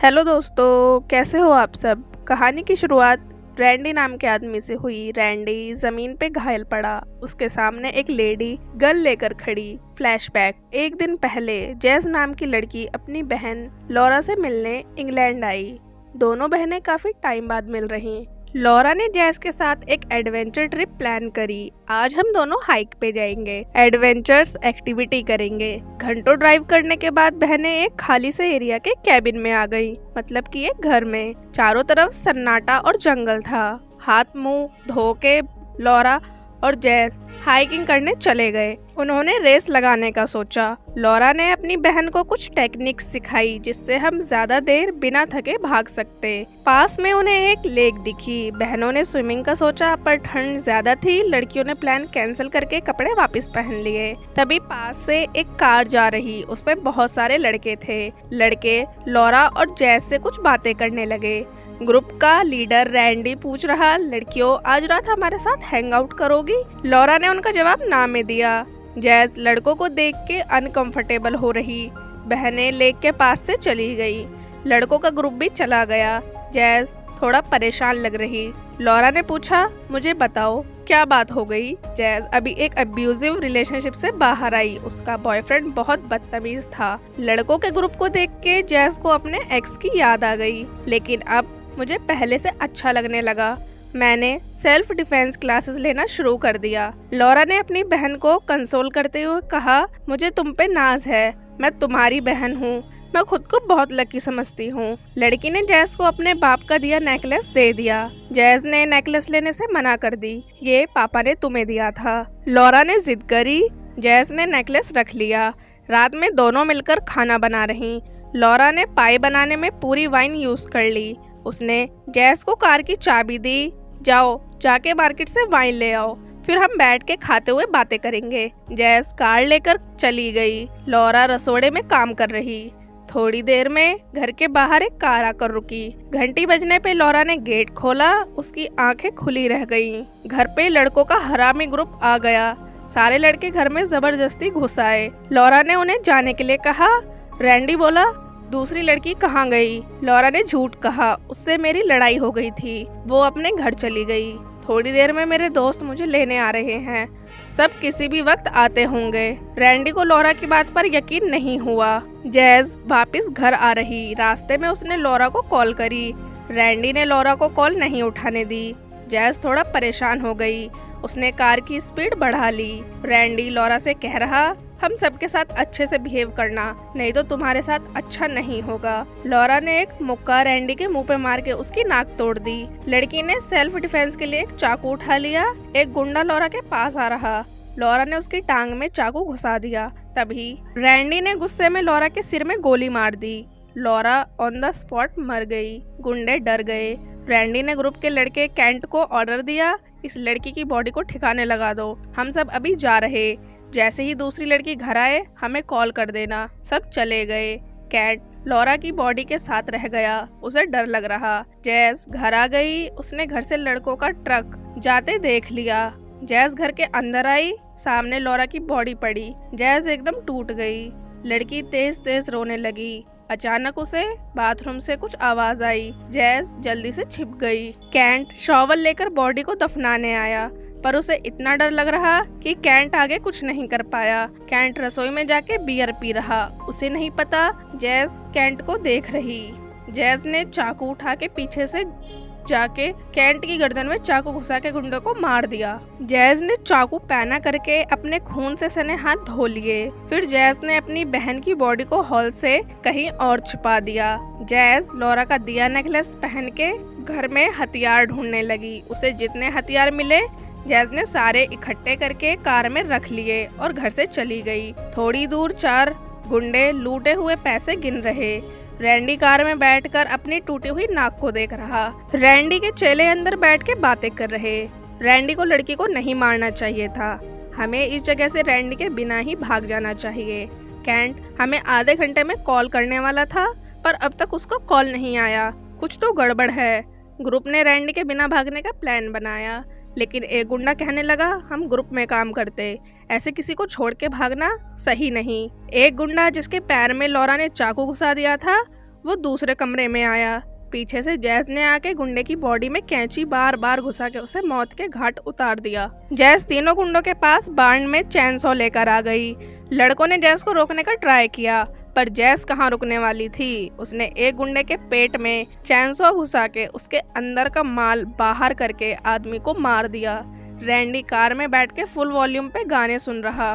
Hello दोस्तों, कैसे हो आप सब। कहानी की शुरुआत रैंडी नाम के आदमी से हुई। रैंडी जमीन पे घायल पड़ा। उसके सामने एक लेडी गन लेकर खड़ी। फ्लैशबैक, एक दिन पहले जैज नाम की लड़की अपनी बहन लॉरा से मिलने इंग्लैंड आई। दोनों बहनें काफी टाइम बाद मिल रही। लॉरा ने जैज के साथ एक एडवेंचर ट्रिप प्लान करी। आज हम दोनों हाइक पे जाएंगे, एडवेंचर्स एक्टिविटी करेंगे। घंटों ड्राइव करने के बाद बहनें एक खाली से एरिया के कैबिन में आ गई, मतलब कि एक घर में। चारों तरफ सन्नाटा और जंगल था। हाथ मुंह धो के लॉरा और जैज हाइकिंग करने चले गए। उन्होंने रेस लगाने का सोचा। लॉरा ने अपनी बहन को कुछ टेक्निक्स सिखाई जिससे हम ज्यादा देर बिना थके भाग सकते। पास में उन्हें एक लेक दिखी। बहनों ने स्विमिंग का सोचा, पर ठंड ज्यादा थी। लड़कियों ने प्लान कैंसिल करके कपड़े वापस पहन लिए। तभी पास से एक कार जा रही, उसमें बहुत सारे लड़के थे। लड़के लॉरा और जैज से कुछ बातें करने लगे। ग्रुप का लीडर रैंडी पूछ रहा, लड़कियों आज रात हमारे साथ हैंग आउट करोगी? लॉरा ने उनका जवाब ना में दिया। जैज लड़कों को देख के अनकंफर्टेबल हो रही। बहनें लेक के पास से चली गई। लड़कों का ग्रुप भी चला गया। जैज थोड़ा परेशान लग रही। लॉरा ने पूछा, मुझे बताओ क्या बात हो गई? जैज अभी एक अब्यूजिव रिलेशनशिप से बाहर आई। उसका बॉयफ्रेंड बहुत बदतमीज था। लड़कों के ग्रुप को देख के जैज को अपने एक्स की याद आ गई, लेकिन अब मुझे पहले से अच्छा लगने लगा। मैंने सेल्फ डिफेंस क्लासेस लेना शुरू कर दिया। लॉरा ने अपनी बहन को कंसोल करते हुए कहा, मुझे तुम पे नाज है। मैं तुम्हारी बहन हूँ। मैं खुद को बहुत लकी समझती हूँ। लड़की ने जैज को अपने बाप का दिया नेकलेस दे दिया। जैज ने नेकलेस लेने से मना कर दी। ये पापा ने तुम्हें दिया था। लॉरा ने जिद करी। जैज ने नेकलेस रख लिया। रात में दोनों मिलकर खाना बना रही। लॉरा ने पाई बनाने में पूरी वाइन यूज कर ली। उसने जैज को कार की चाबी दी। जाओ जाके मार्केट से वाइन ले आओ, फिर हम बैठ के खाते हुए बातें करेंगे। जैज कार लेकर चली गई। लॉरा रसोड़े में काम कर रही। थोड़ी देर में घर के बाहर एक कार आकर रुकी। घंटी बजने पे लॉरा ने गेट खोला। उसकी आंखें खुली रह गईं। घर पे लड़कों का हरामी ग्रुप आ गया। सारे लड़के घर में जबरदस्ती घुस आए। लॉरा ने उन्हें जाने के लिए कहा। रैंडी बोला, दूसरी लड़की कहाँ गई? लॉरा ने झूठ कहा, उससे मेरी लड़ाई हो गई थी, वो अपने घर चली गई। थोड़ी देर में मेरे दोस्त मुझे लेने आ रहे हैं। सब किसी भी वक्त आते होंगे। रैंडी को लॉरा की बात पर यकीन नहीं हुआ। जैज वापस घर आ रही। रास्ते में उसने लॉरा को कॉल करी। रैंडी ने लॉरा को कॉल नहीं उठाने दी। जैज थोड़ा परेशान हो गई। उसने कार की स्पीड बढ़ा ली। रैंडी लॉरा से कह रहा, हम सबके साथ अच्छे से बिहेव करना, नहीं तो तुम्हारे साथ अच्छा नहीं होगा। लॉरा ने एक मुक्का रैंडी के मुंह पे मार के उसकी नाक तोड़ दी। लड़की ने सेल्फ डिफेंस के लिए एक चाकू उठा लिया। एक गुंडा लॉरा के पास आ रहा। लॉरा ने उसकी टांग में चाकू घुसा दिया। तभी रैंडी ने गुस्से में लॉरा के सिर में गोली मार दी। लॉरा ऑन द स्पॉट मर गई। गुंडे डर गए। रैंडी ने ग्रुप के लड़के कैंट को ऑर्डर दिया, इस लड़की की बॉडी को ठिकाने लगा दो, हम सब अभी जा रहे। जैसे ही दूसरी लड़की घर आए हमें कॉल कर देना। सब चले गए। कैट लॉरा की बॉडी के साथ रह गया। उसे डर लग रहा। जैज घर आ गई। उसने घर से लड़कों का ट्रक जाते देख लिया। जैज घर के अंदर आई। सामने लॉरा की बॉडी पड़ी। जैज एकदम टूट गई। लड़की तेज तेज रोने लगी। अचानक उसे बाथरूम से कुछ आवाज आई। जैज जल्दी से छिप गई। कैंट शॉवर लेकर बॉडी को दफनाने आया, पर उसे इतना डर लग रहा कि कैंट आगे कुछ नहीं कर पाया। कैंट रसोई में जाके बियर पी रहा। उसे नहीं पता जैज कैंट को देख रही। जैज ने चाकू उठा के पीछे से जाके कैंट की गर्दन में चाकू घुसा के गुंडे को मार दिया। जैज ने चाकू पैना करके अपने खून से सने हाथ धो लिए। फिर जैज ने अपनी बहन की बॉडी को हॉल से कहीं और छिपा दिया। जैज लॉरा का दिया नेकलेस पहन के घर में हथियार ढूंढने लगी। उसे जितने हथियार मिले जैज ने सारे इकट्ठे करके कार में रख लिए और घर से चली गई। थोड़ी दूर 4 गुंडे लूटे हुए पैसे गिन रहे। रैंडी कार में बैठकर अपनी टूटी हुई नाक को देख रहा। रैंडी के चेले अंदर बैठ के बातें कर रहे। रैंडी को लड़की को नहीं मारना चाहिए था। हमें इस जगह से रैंडी के बिना ही भाग जाना चाहिए। कैंट हमें आधे घंटे में कॉल करने वाला था, पर अब तक उसको कॉल नहीं आया। कुछ तो गड़बड़ है। ग्रुप ने रैंडी के बिना भागने का प्लान बनाया, लेकिन एक गुंडा कहने लगा, हम ग्रुप में काम करते, ऐसे किसी को छोड़ के भागना सही नहीं। एक गुंडा जिसके पैर में लॉरा ने चाकू घुसा दिया था, वो दूसरे कमरे में आया। पीछे से जैज ने आके गुंडे की बॉडी में कैंची बार बार घुसा के उसे मौत के घाट उतार दिया। जैज तीनों गुंडों के पास बार्न में चैनसॉ लेकर आ गई। लड़कों ने जैज को रोकने का ट्राई किया, पर जैज कहाँ रुकने वाली थी। उसने एक गुंडे के पेट में चैनसॉ घुसा के उसके अंदर का माल बाहर करके आदमी को मार दिया। रैंडी कार में बैठ के फुल वॉल्यूम पे गाने सुन रहा।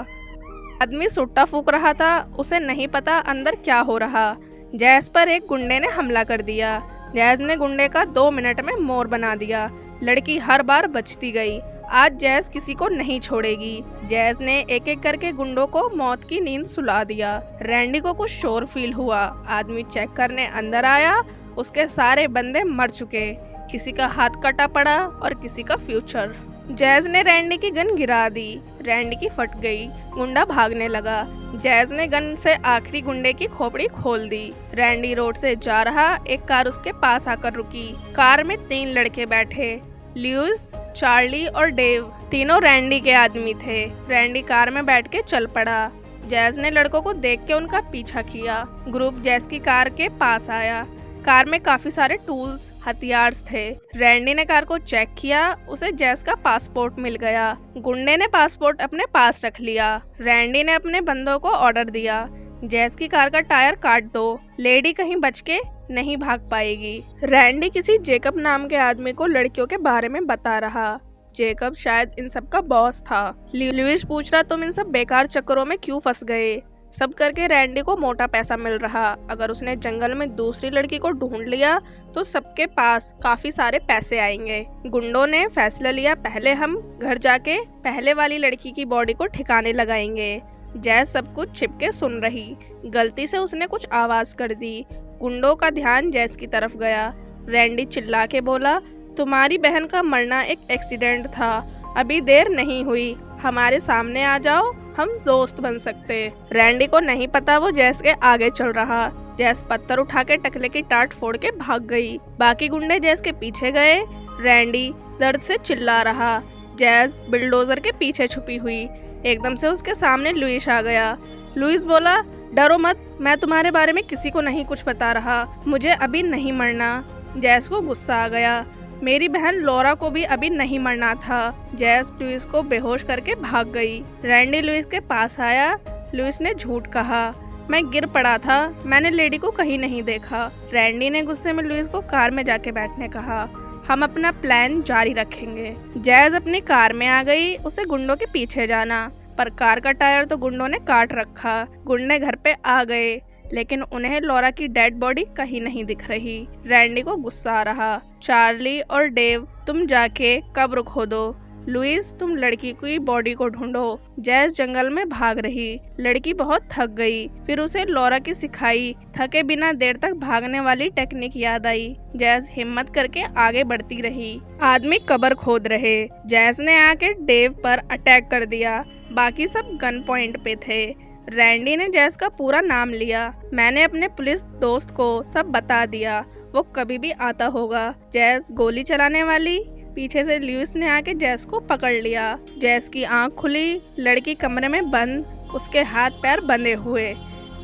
आदमी सुट्टा फूक रहा था, उसे नहीं पता अंदर क्या हो रहा। जैज पर एक गुंडे ने हमला कर दिया। जैज ने गुंडे का 2 मिनट में मोर बना दिया। लड़की हर बार बचती गई। आज जैज किसी को नहीं छोड़ेगी। जैज ने एक एक करके गुंडों को मौत की नींद सुला दिया। रैंडी को कुछ शोर फील हुआ। आदमी चेक करने अंदर आया। उसके सारे बंदे मर चुके। किसी का हाथ कटा पड़ा और किसी का फ्यूचर। जैज ने रैंडी की गन गिरा दी। रैंडी की फट गई। गुंडा भागने लगा। जैज ने गन से आखिरी गुंडे की खोपड़ी खोल दी। रैंडी रोड से जा रहा। एक कार उसके पास आकर रुकी। कार में 3 लड़के बैठे, ल्यूइस, चार्ली और डेव। तीनों रैंडी के आदमी थे। रैंडी कार में बैठ के चल पड़ा। जैज ने लड़कों को देख के उनका पीछा किया। ग्रुप जैज की कार के पास आया। कार में काफी सारे टूल्स, हथियार थे। रैंडी ने कार को चेक किया। उसे जैज का पासपोर्ट मिल गया। गुंडे ने पासपोर्ट अपने पास रख लिया। रैंडी ने अपने बंदों को ऑर्डर दिया, जैज की कार का टायर काट दो, लेडी कहीं बच के नहीं भाग पाएगी। रैंडी किसी जेकब नाम के आदमी को लड़कियों के बारे में बता रहा। जेकब शायद इन सब का बॉस था। लुइस पूछ रहा, तुम इन सब बेकार चक्करों में क्यों फंस गए? सब करके रैंडी को मोटा पैसा मिल रहा। अगर उसने जंगल में दूसरी लड़की को ढूंढ लिया तो सबके पास काफी सारे पैसे आएंगे। गुंडों ने फैसला लिया, पहले हम घर जाके पहले वाली लड़की की बॉडी को ठिकाने लगाएंगे। जैज सब कुछ छिपके सुन रही। गलती से उसने कुछ आवाज कर दी। गुंडों का ध्यान जैज की तरफ गया। रैंडी चिल्ला के बोला, तुम्हारी बहन का मरना एक एक्सीडेंट था, अभी देर नहीं हुई, हमारे सामने आ जाओ, हम दोस्त बन सकते। रैंडी को नहीं पता वो जैस के आगे चल रहा। जैस पत्थर उठा के टकले की टाट फोड़ के भाग गई। बाकी गुंडे जैस के पीछे गए। रैंडी दर्द से चिल्ला रहा। जैस बिल्डोजर के पीछे छुपी हुई। एकदम से उसके सामने लुइस आ गया। लुइस बोला, डरो मत, मैं तुम्हारे बारे में किसी को नहीं कुछ बता रहा, मुझे अभी नहीं मरना। जैस को गुस्सा आ गया, मेरी बहन लॉरा को भी अभी नहीं मरना था। जैस लुइस को बेहोश करके भाग गई। रैंडी लुइस के पास आया। लुइस ने झूठ कहा, मैं गिर पड़ा था, मैंने लेडी को कहीं नहीं देखा। रैंडी ने गुस्से में लुइस को कार में जाके बैठने कहा, हम अपना प्लान जारी रखेंगे। जैज अपनी कार में आ गई। उसे गुंडों के पीछे जाना, पर कार का टायर तो गुंडों ने काट रखा। गुंडे घर पे आ गए, लेकिन उन्हें लॉरा की डेड बॉडी कहीं नहीं दिख रही। रैंडी को गुस्सा आ रहा। चार्ली और डेव, तुम जाके कब्र खोदो। लुइस, तुम लड़की की बॉडी को ढूंढो। जैज जंगल में भाग रही। लड़की बहुत थक गई। फिर उसे लॉरा की सिखाई थके बिना देर तक भागने वाली टेक्निक याद आई। जैज हिम्मत करके आगे बढ़ती रही। आदमी कब्र खोद रहे। जैज ने आके डेव पर अटैक कर दिया। बाकी सब गन पॉइंट पे थे। रैंडी ने जैज का पूरा नाम लिया। मैंने अपने पुलिस दोस्त को सब बता दिया, वो कभी भी आता होगा। जैज गोली चलाने वाली। पीछे से लुइस ने आके जैज को पकड़ लिया। जैज की आंख खुली। लड़की कमरे में बंद, उसके हाथ पैर बंधे हुए।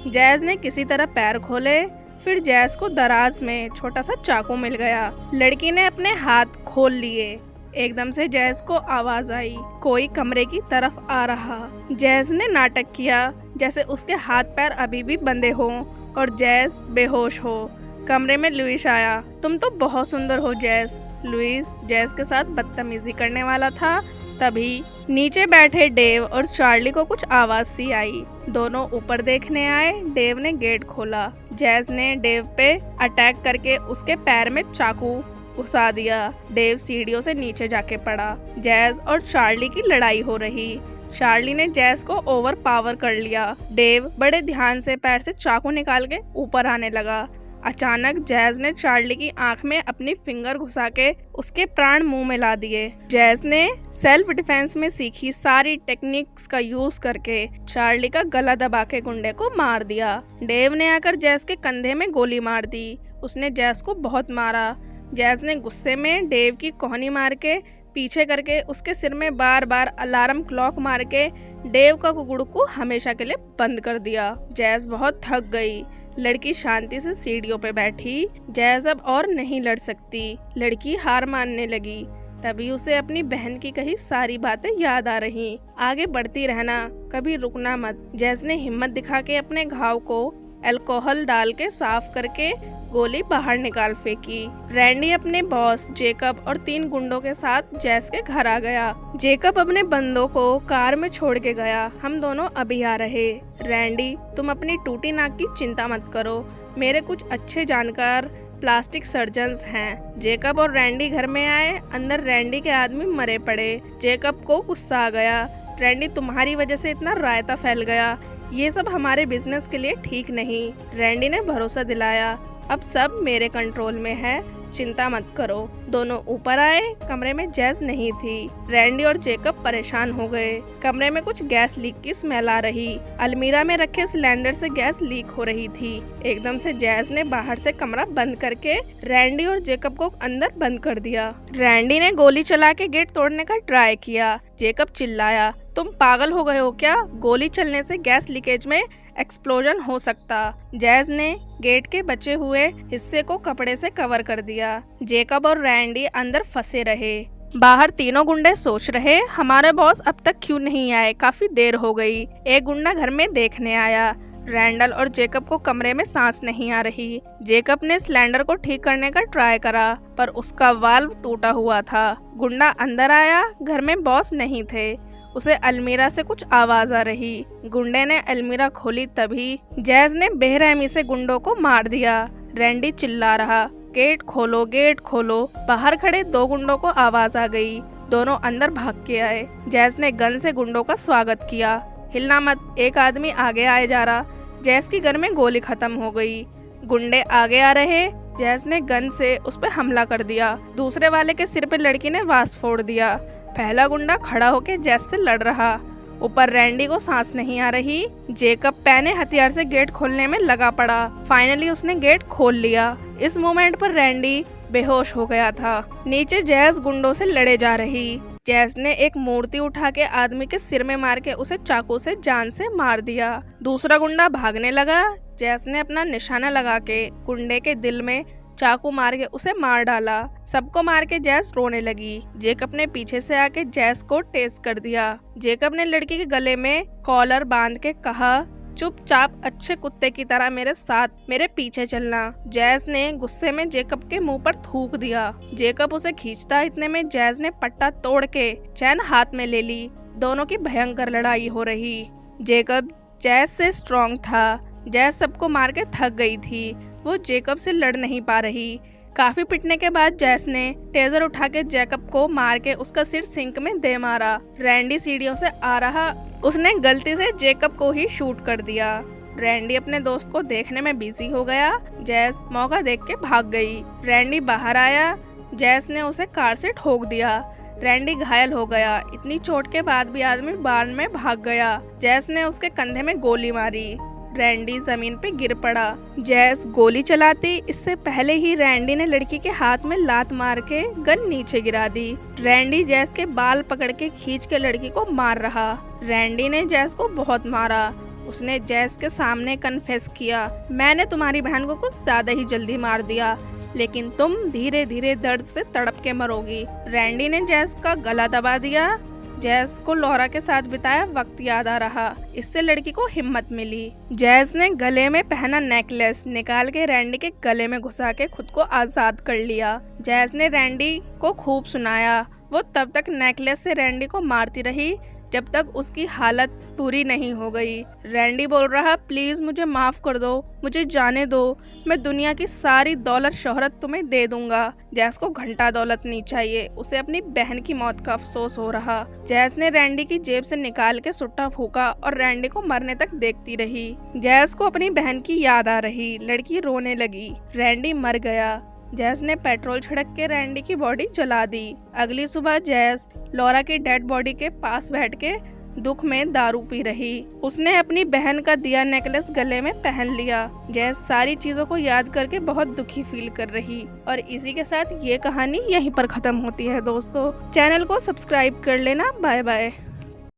जैज ने किसी तरह पैर खोले। फिर जैज को दराज में छोटा सा चाकू मिल गया। लड़की ने अपने हाथ खोल लिए। एकदम से जैज को आवाज आई, कोई कमरे की तरफ आ रहा। जैज ने नाटक किया जैसे उसके हाथ पैर अभी भी बंधे हों और जैज बेहोश हो। कमरे में लुइस आया, तुम तो बहुत सुंदर हो जैज। लुइस जैज के साथ बदतमीजी करने वाला था, तभी नीचे बैठे डेव और चार्ली को कुछ आवाज सी आई। दोनों ऊपर देखने आए। डेव ने गेट खोला। जैज ने डेव पे अटैक करके उसके पैर में चाकू घुसा दिया। डेव सीढ़ियों से नीचे जाके पड़ा। जैज और चार्ली की लड़ाई हो रही। चार्ली ने जैज को ओवर पावर कर लिया। डेव बड़े ध्यान से पैर से चाकू निकाल के ऊपर आने लगा। अचानक जैज ने चार्ली की आंख में अपनी फिंगर घुसा के उसके प्राण मुंह में ला दिए। जैज ने सेल्फ डिफेंस में सीखी सारी टेक्निक्स का यूज करके चार्ली का गला दबा के गुंडे को मार दिया। डेव ने आकर जैज के कंधे में गोली मार दी। उसने जैज को बहुत मारा। जैज ने गुस्से में डेव की कोहनी मार के पीछे करके उसके सिर में बार बार अलार्म क्लॉक मार के डेव का कुकड़ू को हमेशा के लिए बंद कर दिया। जैज बहुत थक गई, लड़की शांति से सीढ़ियों पे बैठी। जैज़ अब और नहीं लड़ सकती। लड़की हार मानने लगी। तभी उसे अपनी बहन की कही सारी बातें याद आ रही। आगे बढ़ती रहना, कभी रुकना मत। जैज़ ने हिम्मत दिखा के अपने घाव को अल्कोहल डाल के साफ करके गोली बाहर निकाल फेंकी। रैंडी अपने बॉस जेकब और 3 गुंडों के साथ जैज़ के घर आ गया। जेकब अपने बंदों को कार में छोड़ के गया। हम दोनों अभी आ रहे। रैंडी, तुम अपनी टूटी नाक की चिंता मत करो, मेरे कुछ अच्छे जानकार प्लास्टिक सर्जन्स हैं। जेकब और रैंडी घर में आए। अंदर रैंडी के आदमी मरे पड़े। जेकब को गुस्सा आ गया। रैंडी, तुम्हारी वजह से इतना रायता फैल गया, ये सब हमारे बिजनेस के लिए ठीक नहीं। रैंडी ने भरोसा दिलाया, अब सब मेरे कंट्रोल में है, चिंता मत करो। दोनों ऊपर आए। कमरे में जैज़ नहीं थी। रैंडी और जेकब परेशान हो गए। कमरे में कुछ गैस लीक की स्मेल आ रही। अलमीरा में रखे सिलेंडर से गैस लीक हो रही थी। एकदम से जैज़ ने बाहर से कमरा बंद करके रैंडी और जेकब को अंदर बंद कर दिया। रैंडी ने गोली चला के गेट तोड़ने का ट्राई किया। जेकब चिल्लाया, तुम पागल हो गए हो क्या? गोली चलने से गैस लीकेज में एक्सप्लोजन हो सकता। जैज़ ने गेट के बचे हुए हिस्से को कपड़े से कवर कर दिया। जेकब और रैंडी अंदर फंसे रहे। बाहर तीनों गुंडे सोच रहे, हमारे बॉस अब तक क्यों नहीं आए, काफी देर हो गई। एक गुंडा घर में देखने आया। रैंडल और जेकब को कमरे में सांस नहीं आ रही। जेकब ने सिलेंडर को ठीक करने का ट्राई करा, पर उसका वाल्व टूटा हुआ था। गुंडा अंदर आया। घर में बॉस नहीं थे। उसे अलमीरा से कुछ आवाज आ रही। गुंडे ने अलमीरा खोली, तभी जैज़ ने बेरहमी से गुंडों को मार दिया। रैंडी चिल्ला रहा, गेट खोलो, गेट खोलो। बाहर खड़े 2 गुंडों को आवाज आ गई। दोनों अंदर भाग के आए। जैज़ ने गन से गुंडों का स्वागत किया। हिलना मत, एक आदमी आगे आए जा रहा। जैज़ की गन में गोली खत्म हो गई। गुंडे आगे आ रहे। जैज़ ने गन से उस पर हमला कर दिया। दूसरे वाले के सिर पे लड़की ने वास फोड़ दिया। पहला गुंडा खड़ा होकर जैज़ से लड़ रहा। ऊपर रैंडी को सांस नहीं आ रही। जेकब पैने हथियार से गेट खोलने में लगा पड़ा। फाइनली उसने गेट खोल लिया। इस मोमेंट पर रैंडी बेहोश हो गया था। नीचे जैज़ गुंडों से लड़े जा रही। जैज़ ने एक मूर्ति उठा के आदमी के सिर में मार के उसे चाकू से जान से मार दिया। दूसरा गुंडा भागने लगा। जैज़ ने अपना निशाना लगा के गुंडे के दिल में चाकू मार के उसे मार डाला। सबको मार के जैज़ रोने लगी। जेकब ने पीछे से आके जैज़ को टेस्ट कर दिया। जेकब ने लड़की के गले में कॉलर बांध के कहा, चुपचाप अच्छे कुत्ते की तरह मेरे साथ मेरे पीछे चलना। जैज़ ने गुस्से में जेकब के मुंह पर थूक दिया। जेकब उसे खींचता, इतने में जैज़ ने पट्टा तोड़ के चैन हाथ में ले ली। दोनों की भयंकर लड़ाई हो रही। जेकब जैज़ से स्ट्रॉन्ग था। जैज़ सबको मार के थक गई थी। वो जेकब से लड़ नहीं पा रही। काफी पिटने के बाद जैज़ ने टेजर उठा के जेकब को मार के उसका सिर सिंक में दे मारा। रैंडी सीढ़ियों से आ रहा, उसने गलती से जेकब को ही शूट कर दिया। रैंडी अपने दोस्त को देखने में बिजी हो गया। जैज़ मौका देख के भाग गई। रैंडी बाहर आया। जैज़ ने उसे कार से ठोक दिया। रैंडी घायल हो गया। इतनी चोट के बाद भी आदमी बार में भाग गया। जैज़ ने उसके कंधे में गोली मारी। रैंडी जमीन पे गिर पड़ा। जैज़ गोली चलाती, इससे पहले ही रैंडी ने लड़की के हाथ में लात मार के गन नीचे गिरा दी। रैंडी जैज़ के बाल पकड़ के खींच के लड़की को मार रहा। रैंडी ने जैज़ को बहुत मारा। उसने जैज़ के सामने कन्फेस किया, मैंने तुम्हारी बहन को कुछ ज्यादा ही जल्दी मार दिया, लेकिन तुम धीरे धीरे दर्द से तड़प के मरोगी। रैंडी ने जैज़ का गला दबा दिया। जैज़ को लौरा के साथ बिताया वक्त याद आ रहा। इससे लड़की को हिम्मत मिली। जैज़ ने गले में पहना नेकलेस निकाल के रैंडी के गले में घुसा के खुद को आजाद कर लिया। जैज़ ने रैंडी को खूब सुनाया। वो तब तक नेकलेस से रैंडी को मारती रही जब तक उसकी हालत पूरी नहीं हो गई। रैंडी बोल रहा, प्लीज मुझे माफ कर दो, मुझे जाने दो, मैं दुनिया की सारी दौलत शोहरत तुम्हें दे दूंगा। जैज़ को घंटा दौलत नहीं चाहिए, उसे अपनी बहन की मौत का अफसोस हो रहा। जैज़ ने रैंडी की जेब से निकाल के सुट्टा फूका और रैंडी को मरने तक देखती रही। जैज़ को अपनी बहन की याद आ रही। लड़की रोने लगी। रैंडी मर गया। जैज़ ने पेट्रोल छिड़क के रैंडी की बॉडी जला दी। अगली सुबह जैज़ लौरा की डेड बॉडी के पास बैठ के दुख में दारू पी रही। उसने अपनी बहन का दिया नेकलेस गले में पहन लिया। जैज़ सारी चीजों को याद करके बहुत दुखी फील कर रही। और इसी के साथ ये कहानी यहीं पर खत्म होती है दोस्तों। चैनल को सब्सक्राइब कर लेना। Bye bye.